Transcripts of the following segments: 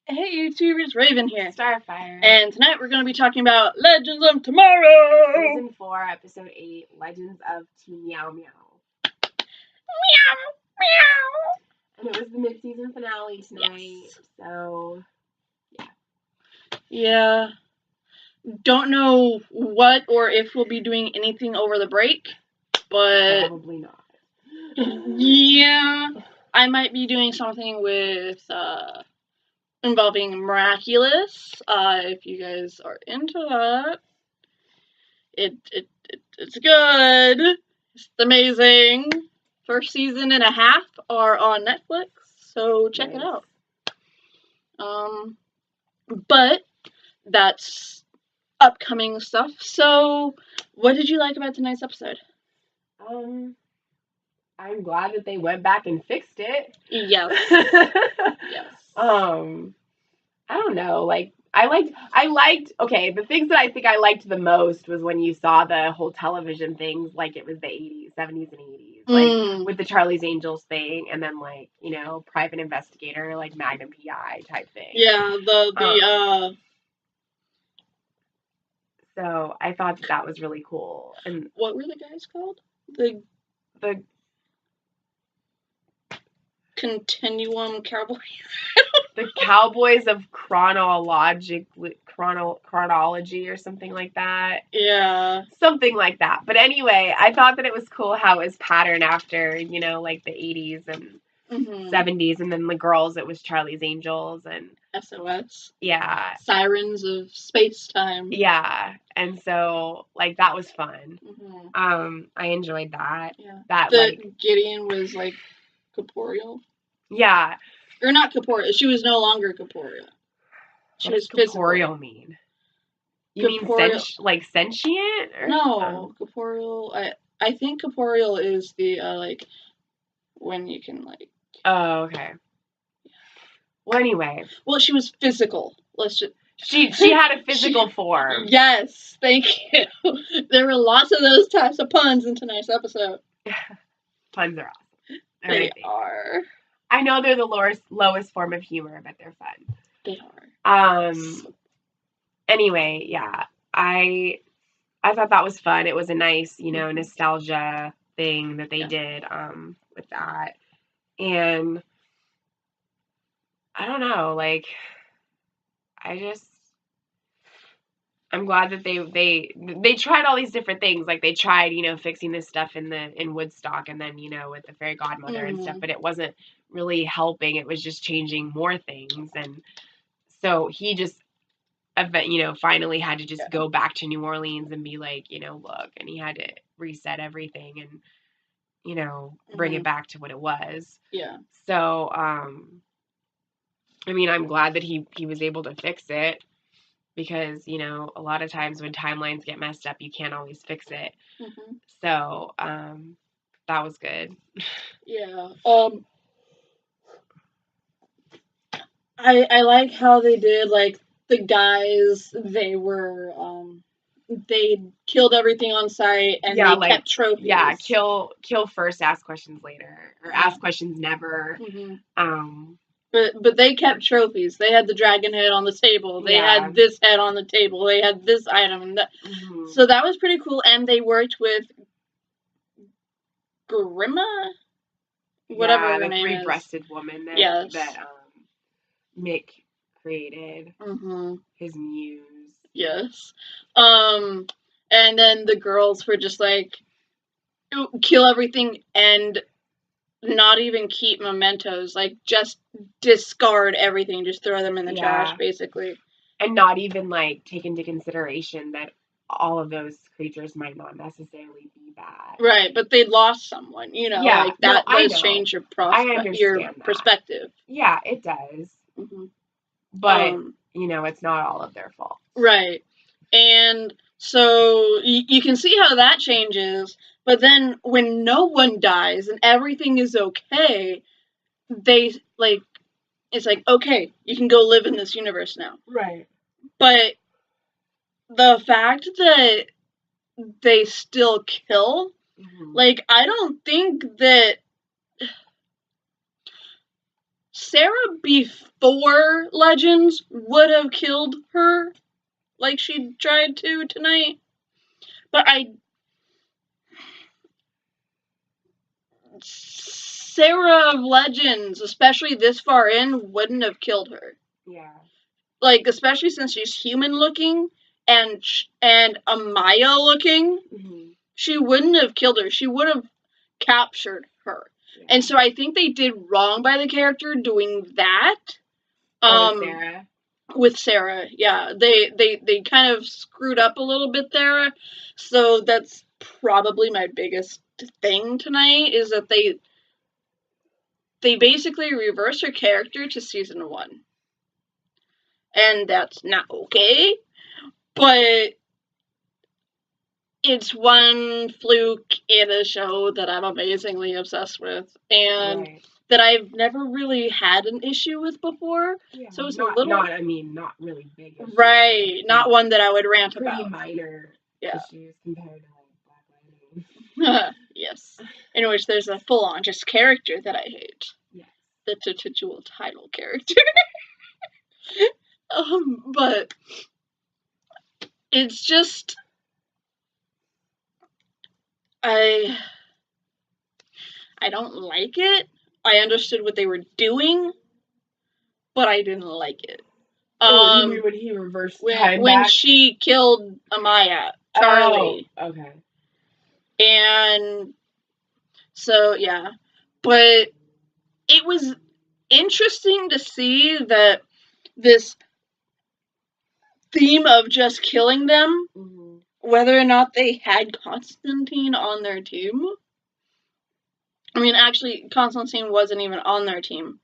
Hey YouTubers, Raven here. Starfire. And tonight we're going to be talking about Legends of Tomorrow! Season 4, Episode 8, Legends of Team Meow Meow. Meow! Meow! And it was the mid-season finale tonight, yes. So, yeah. Yeah. Don't know what or if we'll be doing anything over the break, but... Probably not. Yeah. I might be doing something with, involving Miraculous, if you guys are into that. It's good. It's amazing. First season and a half are on Netflix, so check it out. But that's upcoming stuff. So, what did you like about tonight's episode? I'm glad that they went back and fixed it. Yes. Yes. I don't know, like, I liked, okay, the things that I think I liked the most was when you saw the whole television things, like it was the 80s, 70s and 80s, like, with the Charlie's Angels thing, and then, like, you know, private investigator, like, Magnum P.I. type thing. Yeah, So, I thought that was really cool. And what were the guys called? The Continuum Cowboys. The Cowboys of chronology or something like that. Yeah. Something like that. But anyway, I thought that it was cool how it was patterned after, you know, like the 80s and 70s, and then the girls, it was Charlie's Angels and SOS. Yeah. Sirens of Space-Time. Yeah. And so, like, that was fun. I enjoyed that. Yeah. That, like, Gideon was, like, corporeal. Yeah. Or not corporeal. She was no longer corporeal. She was physical. Corporeal mean? You mean like sentient? Or no, corporeal. I think corporeal is the like when you can like. Oh, okay. Well, anyway. Well, she was physical. Let's just. She had a physical form. Yes, thank you. There were lots of those types of puns in tonight's episode. Puns are awesome. They are. I know they're the lowest form of humor, but they're fun. They are. Anyway, yeah. I thought that was fun. It was a nice, you know, nostalgia thing that they did with that. And I don't know, like, I'm glad that they tried all these different things. Like, they tried, you know, fixing this stuff in Woodstock, and then, you know, with the fairy godmother and stuff, but it wasn't really helping. It was just changing more things. And so he just, you know, finally had to just go back to New Orleans and be like, you know, look, and he had to reset everything and, you know, bring it back to what it was. Yeah. So, I mean, I'm glad that he was able to fix it, because, you know, a lot of times when timelines get messed up, you can't always fix it. So, that was good. Yeah. I like how they did, like, the guys, they were, they killed everything on sight, and they kept trophies. Yeah, kill first, ask questions later, or ask questions never. But they kept trophies. They had the dragon head on the table. They had this head on the table. They had this item. So that was pretty cool. And they worked with Grimma? Whatever her name is. The three-breasted woman that Mick created. His muse. Yes. And then the girls were just like, kill everything and not even keep mementos, like, just discard everything, just throw them in the trash, basically. And not even, like, take into consideration that all of those creatures might not necessarily be bad. Right, but they lost someone, you know, like, that does change your perspective. Yeah, it does. But, you know, it's not all of their fault. Right. And so you can see how that changes. But then when no one dies and everything is okay, they, like, it's like, okay, you can go live in this universe now. Right. But the fact that they still kill, like, I don't think that... Sarah before Legends would have killed her like she tried to tonight. But Sarah of Legends, especially this far in, wouldn't have killed her. Yeah. Like, especially since she's human looking and Amaya looking, she wouldn't have killed her. She would have captured her. Yeah. And so I think they did wrong by the character doing that. With Sarah? With Sarah, yeah. They kind of screwed up a little bit there. So that's probably my biggest thing tonight, is that they basically reverse her character to season 1. And that's not okay. But it's one fluke in a show that I'm amazingly obsessed with, and that I've never really had an issue with before. Yeah, so it's not really big issues. Right, not one that I would rant pretty about. Minor issues compared to like Black Lightning. Yes. In which there's a full-on just character that I hate. Yes. The titular title character. But it's just... I don't like it. I understood what they were doing, but I didn't like it. You mean when he reversed time when back? she killed Amaya, Charlie. Oh, okay. And so, yeah. But it was interesting to see that this theme of just killing them, whether or not they had Constantine on their team. I mean, actually, Constantine wasn't even on their team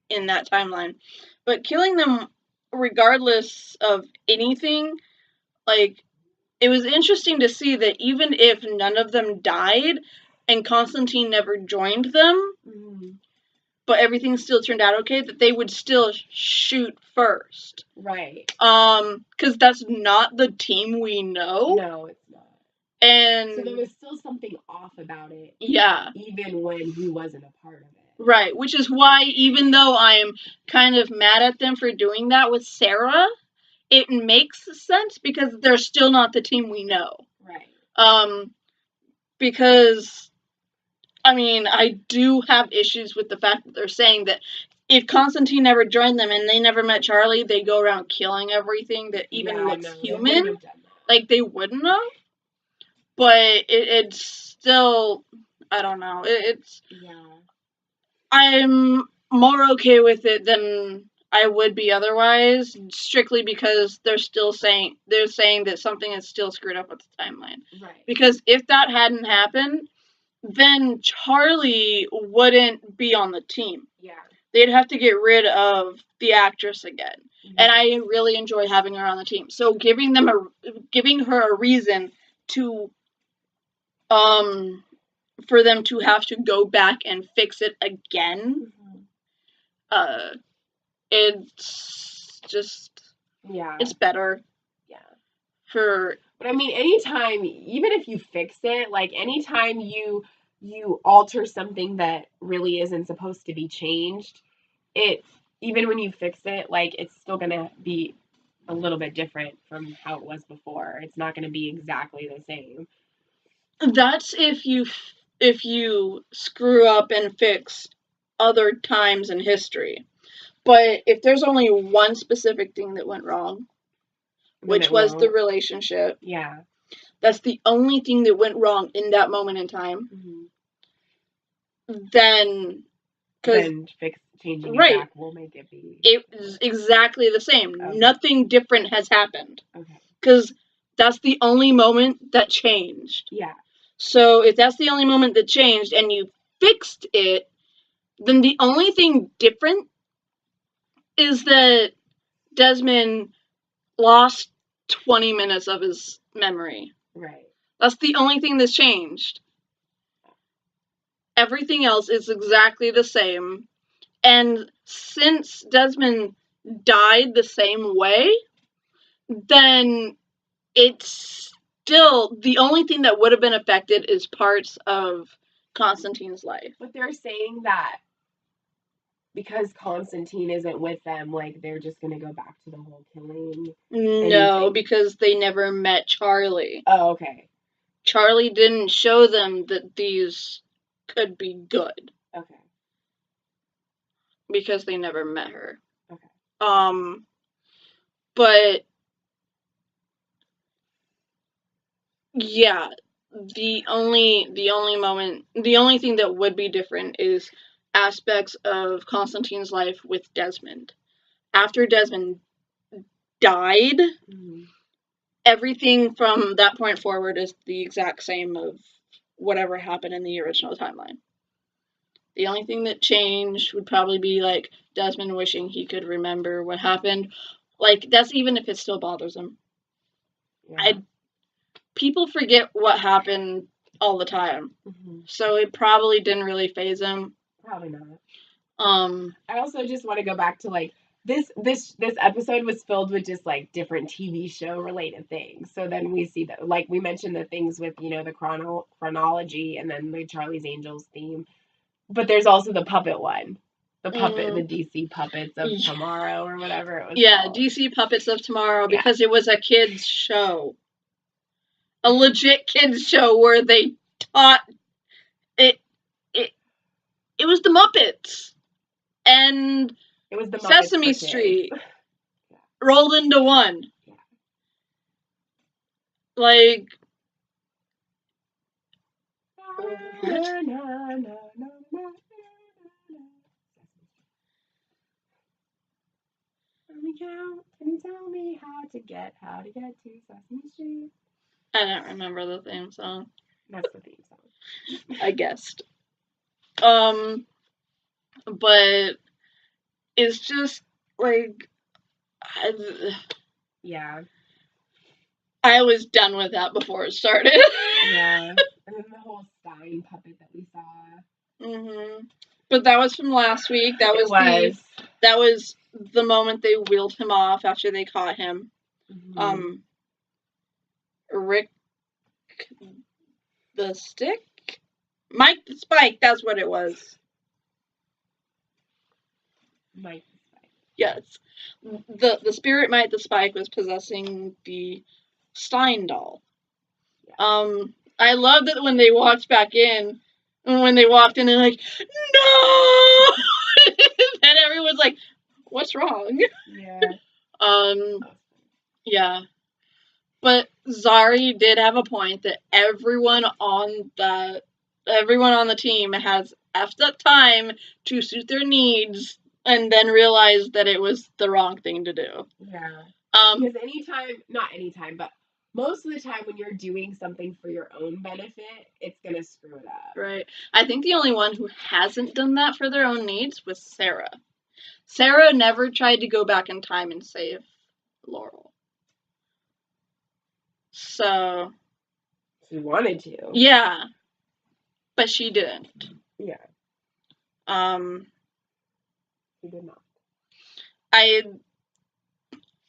in that timeline. But killing them regardless of anything, like, it was interesting to see that even if none of them died and Constantine never joined them, but everything still turned out okay, that they would still shoot first. Right. Because that's not the team we know. No, it's not. And so there was still something off about it. Yeah. Even when he wasn't a part of it. Right, which is why, even though I'm kind of mad at them for doing that with Sarah, it makes sense because they're still not the team we know. Right. Because, I mean, I do have issues with the fact that they're saying that if Constantine never joined them and they never met Charlie, they go around killing everything that even looks human. Like, they wouldn't have. But it's still, I don't know. It's... Yeah. I'm more okay with it than I would be otherwise, strictly because they're saying that something is still screwed up with the timeline. Right. Because if that hadn't happened, then Charlie wouldn't be on the team. Yeah. They'd have to get rid of the actress again. And I really enjoy having her on the team. So giving her a reason to for them to have to go back and fix it again. It's just... Yeah. It's better. Yeah. But I mean, anytime, even if you fix it, like, anytime you alter something that really isn't supposed to be changed, even when you fix it, like, it's still gonna be a little bit different from how it was before. It's not gonna be exactly the same. That's if you screw up and fix other times in history. But if there's only one specific thing that went wrong, which was the relationship, yeah, that's the only thing that went wrong in that moment in time, then changing it back will make it be... It's exactly the same. Okay. Nothing different has happened. Okay. Because that's the only moment that changed. Yeah. So if that's the only moment that changed and you fixed it, then the only thing different is that Desmond lost 20 minutes of his memory. Right. That's the only thing that's changed. Everything else is exactly the same. And since Desmond died the same way, then it's still the only thing that would have been affected is parts of Constantine's life. But they're saying that because Constantine isn't with them, like they're just gonna go back to the whole killing. No, because they never met Charlie. Oh, okay. Charlie didn't show them that these could be good. Okay. Because they never met her. Okay. But yeah, the only thing that would be different is aspects of Constantine's life with Desmond. After Desmond died, everything from that point forward is the exact same of whatever happened in the original timeline. The only thing that changed would probably be, like, Desmond wishing he could remember what happened. Like, that's even if it still bothers him. Yeah. People forget what happened all the time. So it probably didn't really faze him. Probably not. I also just want to go back to, like, this episode was filled with just, like, different TV show related things. So then we see that, like, we mentioned the things with, you know, the chronology and then the Charlie's Angels theme. But there's also the puppet one. The puppet, the DC Puppets of Tomorrow or whatever it was called. DC Puppets of Tomorrow, because it was a kids show. A legit kids show where they taught it was the Muppets. And it was the Muppets Sesame Street rolled into one. Yeah. Like, Can you tell me how to get to Sesame Street? I don't remember the theme song. That's the theme song. I guessed. But it's just like, yeah. I was done with that before it started. Yeah. And then the whole Stein puppet that we saw. But that was from last week. That was the moment they wheeled him off after they caught him. Rick the Stick? Mike the Spike, that's what it was. Mike the Spike. Yes. The spirit Mike the Spike was possessing the Stein doll. Yeah. I love that when they walked back in, and when they walked in, they're like, no! And everyone's like, what's wrong? Yeah. Yeah. But Zari did have a point that everyone on the team has effed up time to suit their needs and then realized that it was the wrong thing to do. Yeah. Because not anytime, but most of the time when you're doing something for your own benefit, it's going to screw it up. Right. I think the only one who hasn't done that for their own needs was Sarah. Sarah never tried to go back in time and save Laurel. So. She wanted to. Yeah. But she didn't. Yeah. She did not.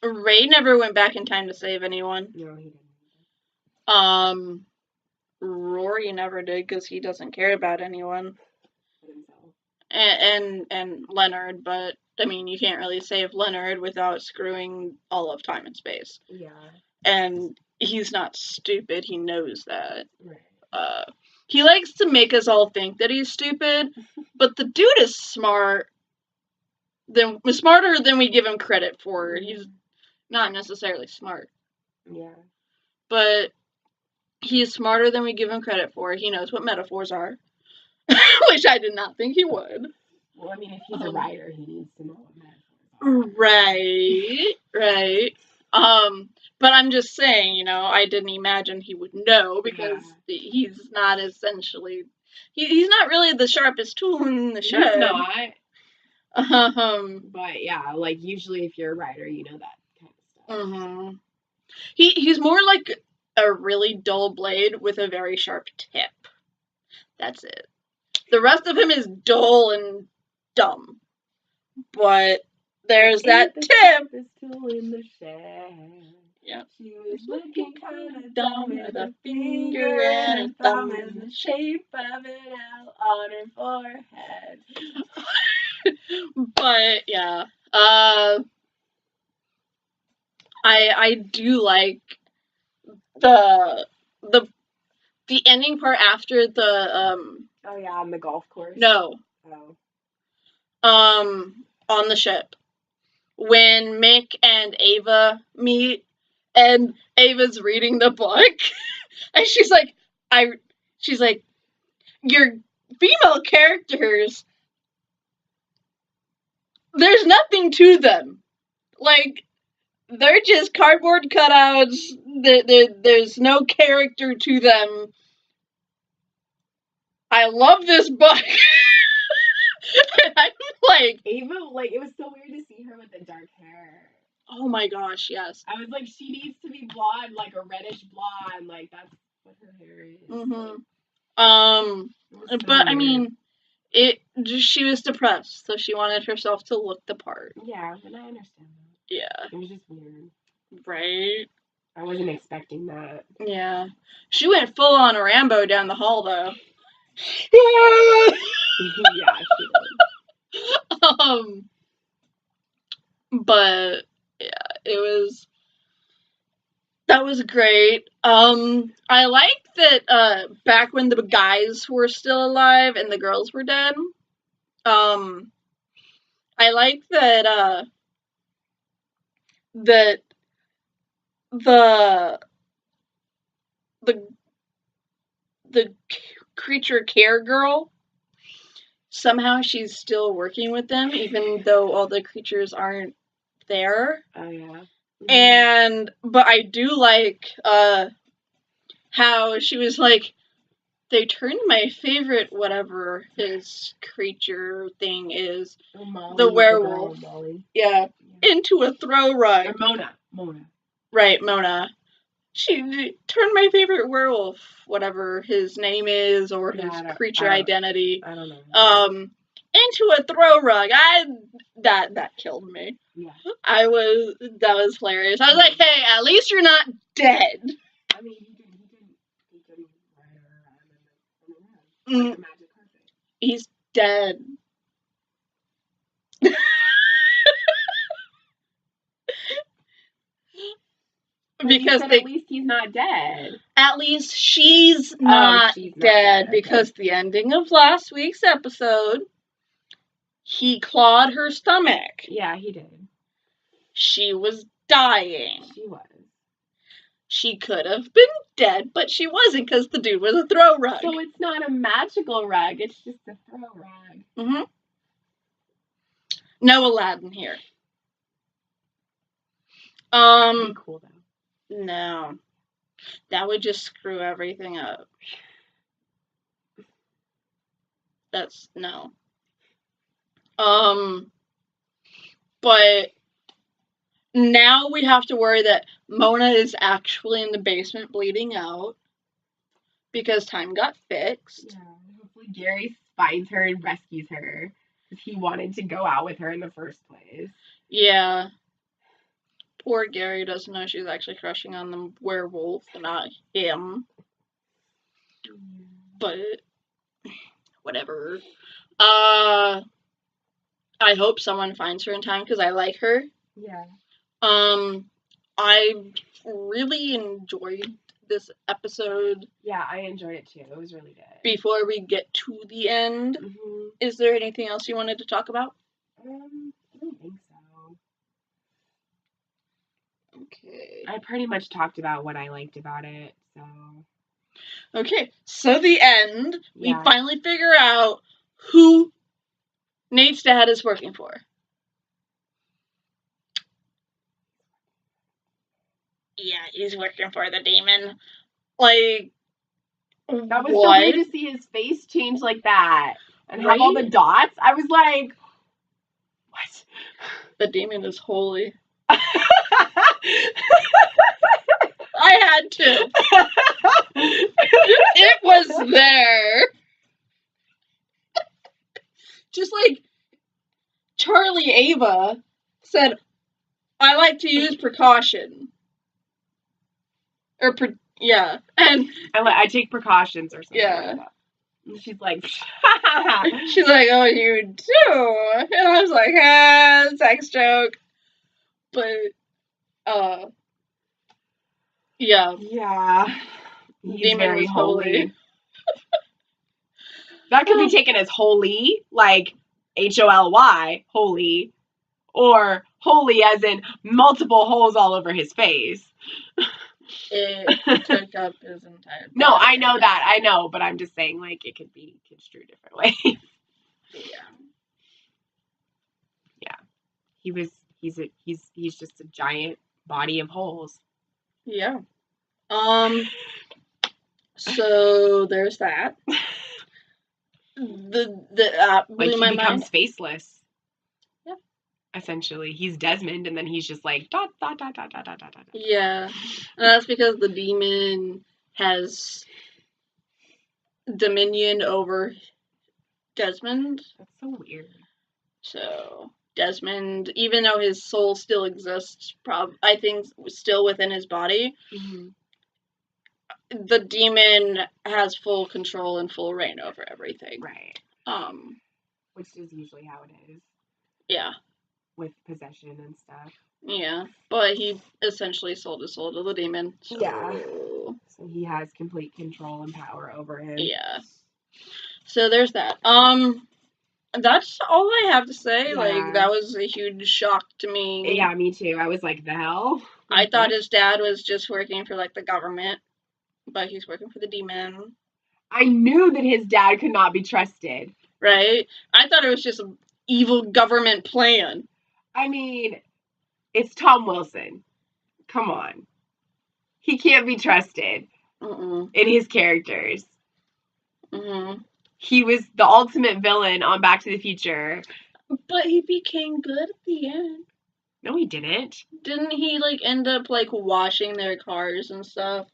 Ray never went back in time to save anyone. No, he didn't. Rory never did because he doesn't care about anyone. And Leonard, but I mean, you can't really save Leonard without screwing all of time and space. Yeah. And he's not stupid. He knows that. Right. He likes to make us all think that he's stupid, but the dude is smarter than we give him credit for. He's not necessarily smart. Yeah. But he's smarter than we give him credit for. He knows what metaphors are. Which I did not think he would. Well, I mean, if he's a writer, he needs to know what metaphors are. Right. But I'm just saying, you know, I didn't imagine he would know because he's not essentially... He's not really the sharpest tool in the shed. He's not. But yeah, like usually if you're a writer, you know that kind of stuff. He's more like a really dull blade with a very sharp tip. That's it. The rest of him is dull and dumb. But there's that tip. This tool in the shed. Yeah. She was looking kind of dumb with a finger and a thumb in the shape of an L on her forehead. But yeah, I do like the the ending part after the Oh yeah, on the golf course. no Oh. on the ship when Mick and Ava meet and Ava's reading the book and she's like your female characters, there's nothing to them, like they're just cardboard cutouts. There's no character to them. I love this book. And I'm like, Ava, like, it was so weird to see her with the dark hair. oh my gosh, yes. I was like, she needs to be blonde, like a reddish blonde, like that's what her hair is. Mm-hmm. So But I weird. mean, she was depressed, so she wanted herself to look the part. Yeah, and I understand that. Yeah. It was just weird. Right? I wasn't expecting that. Yeah. She went full on Rambo down the hall, though. Yeah, she did. But yeah, that was great. I liked that back when the guys were still alive and the girls were dead. I like that that the the creature care girl, somehow she's still working with them even though all the creatures aren't there. Oh yeah. But I do like how she was like, they turned my favorite whatever his creature thing is, the werewolf, yeah, into a throw rug. Or Mona. Right, Mona. She turned my favorite werewolf, whatever his name is, or his creature identity, I don't know. into a throw rug. That killed me. Yeah. That was hilarious. I was like, hey, at least you're not dead. I mean, he could ride around like the magic carpet. He's dead. Because at least he's not dead. At least she's not dead. Because the ending of last week's episode, he clawed her stomach. Yeah, he did. She was dying. She was. She could have been dead, but she wasn't because the dude was a throw rug. So it's not a magical rug, it's just a throw rug. Mm-hmm. No Aladdin here. That'd be cool though. No. That would just screw everything up. That's no. But now we have to worry that Mona is actually in the basement bleeding out because time got fixed. Yeah, hopefully Gary finds her and rescues her because he wanted to go out with her in the first place. Yeah. Poor Gary doesn't know she's actually crushing on the werewolf, not him. But whatever. I hope someone finds her in time because I like her. Yeah. I really enjoyed this episode. Yeah, I enjoyed it too. It was really good. Before we get to the end, is there anything else you wanted to talk about? I don't think so. Okay. I pretty much talked about what I liked about it, so. Okay, so the end, we finally figure out who Nate's dad is working for. Yeah, he's working for the demon. Like, that was so weird to see his face change like that and have all the dots. I was like, what? The demon is holy. I had to. It was there. Just like Charlie Ava said, I like to use precaution. And I take precautions or something like that. And she's like, She's like, oh, you do? And I was like, sex joke. But, yeah. yeah, he's Demon very was holy. holy. That could be taken as holy, like HOLY, holy, or holy as in multiple holes all over his face. It took up his entire No, body. I know that. I know, but I'm just saying, like, it could be construed different ways. Yeah. He's just a giant body of holes. Yeah. So there's that. Blew Like, he my becomes mind. faceless. Yeah. Essentially, he's Desmond, and then he's just like dot dot dot dot dot dot dot. Yeah, and that's because the demon has dominion over Desmond. That's so weird. So Desmond, even though his soul still exists, I think still within his body, the demon has full control and full reign over everything. Right. Which is usually how it is. Yeah. With possession and stuff. Yeah, but he essentially sold his soul to the demon. So... Yeah. So he has complete control and power over him. Yeah. So there's that. That's all I have to say. Yeah. Like, that was a huge shock to me. Yeah, me too. I was like, the hell? I thought his dad was just working for, like, the government, but he's working for the demon. I knew that his dad could not be trusted. Right? I thought it was just an evil government plan. I mean, it's Tom Wilson. Come on. He can't be trusted in his characters. He was the ultimate villain on Back to the Future. But he became good at the end. No, he didn't. Didn't he, like, end up, like, washing their cars and stuff?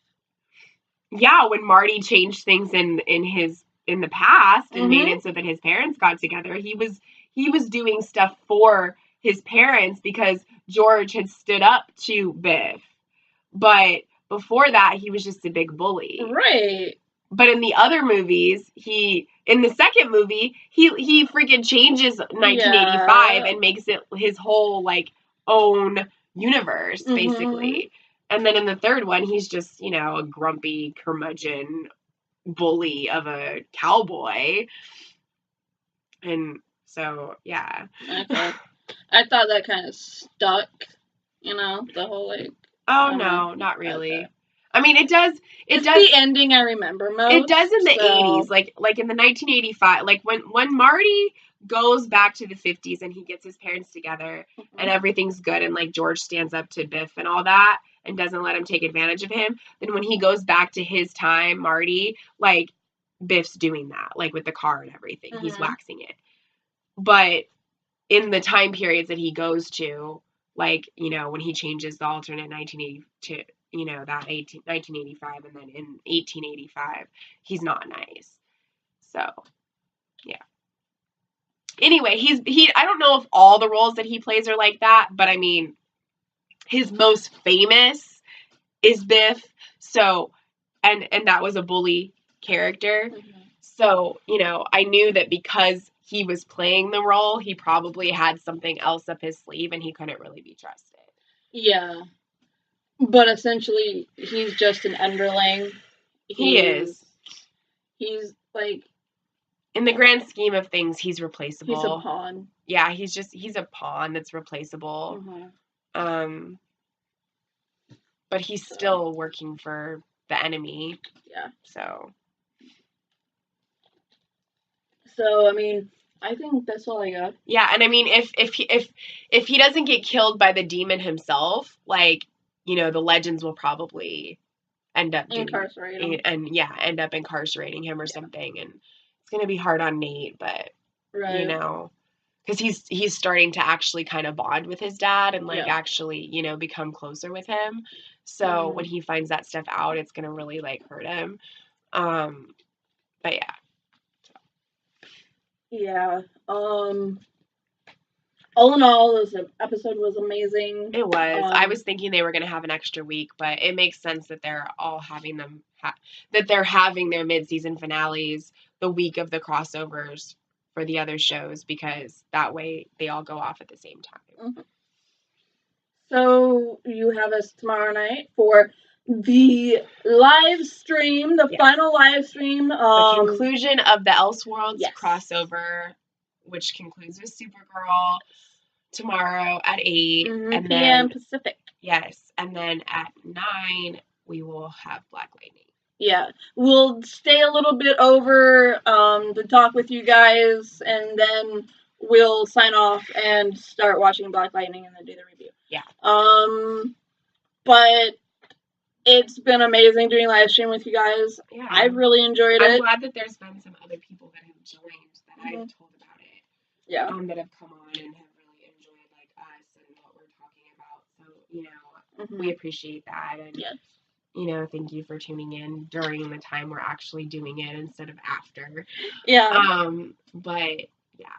Yeah, when Marty changed things in the past and made it so that his parents got together, he was doing stuff for his parents because George had stood up to Biff. But before that, he was just a big bully. Right. But in the other movies, in the second movie, he freaking changes 1985 and makes it his whole, like, own universe, basically. And then in the third one, he's just, a grumpy curmudgeon bully of a cowboy. And so, yeah. Okay. I thought that kind of stuck, the whole, like... Oh, no, not really. Okay. I mean, it does. It's the ending I remember most. It does in the 80s, like in the 1985, like when Marty goes back to the 50s and he gets his parents together and everything's good and, like, George stands up to Biff and all that and doesn't let him take advantage of him. Then when he goes back to his time, Marty, like, Biff's doing that, like, with the car and everything. He's waxing it. But in the time periods that he goes to, like, when he changes the alternate 1980 to, that 1985 and then in 1885, he's not nice. So, yeah. Anyway, I don't know if all the roles that he plays are like that, but I mean, his most famous is Biff. So, and that was a bully character. So, I knew that because he was playing the role, he probably had something else up his sleeve and he couldn't really be trusted. Yeah. But essentially, he's just an underling. He is. He's, like... In the grand scheme of things, he's replaceable. He's a pawn. Yeah, he's a pawn that's replaceable. But he's still working for the enemy. Yeah. So, I mean, I think that's all I got. Yeah, and I mean, if he doesn't get killed by the demon himself, like, the legends will probably end up incarcerating him. And end up incarcerating him or something, and it's gonna be hard on Nate, but because he's starting to actually kind of bond with his dad and, like, actually, become closer with him. So when he finds that stuff out, it's gonna really, like, hurt him. But yeah. Yeah. all in all, this episode was amazing. It was. I was thinking they were going to have an extra week, but it makes sense that they're all having them that they're having their mid-season finales the week of the crossovers for the other shows, because that way they all go off at the same time. Mm-hmm. So you have us tomorrow night for the live stream, the final live stream. The conclusion of the Elseworlds crossover, which concludes with Supergirl tomorrow at 8 and p.m. Pacific. Yes, and then at 9 we will have Black Lightning. Yeah, we'll stay a little bit over to talk with you guys, and then we'll sign off and start watching Black Lightning and then do the review. Yeah. But it's been amazing doing live stream with you guys. Yeah. I've really enjoyed it. I'm glad that there's been some other people that have joined that I've told about it. Yeah. That have come on and have really enjoyed like us and what we're talking about. So, we appreciate that, and thank you for tuning in during the time we're actually doing it instead of after. Yeah. But yeah.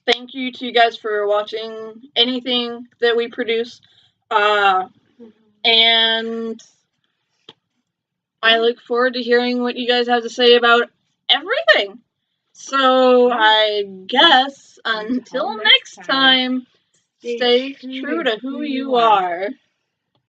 Thank you to you guys for watching anything that we produce. And I look forward to hearing what you guys have to say about everything. So I guess until next time, stay true to who you are.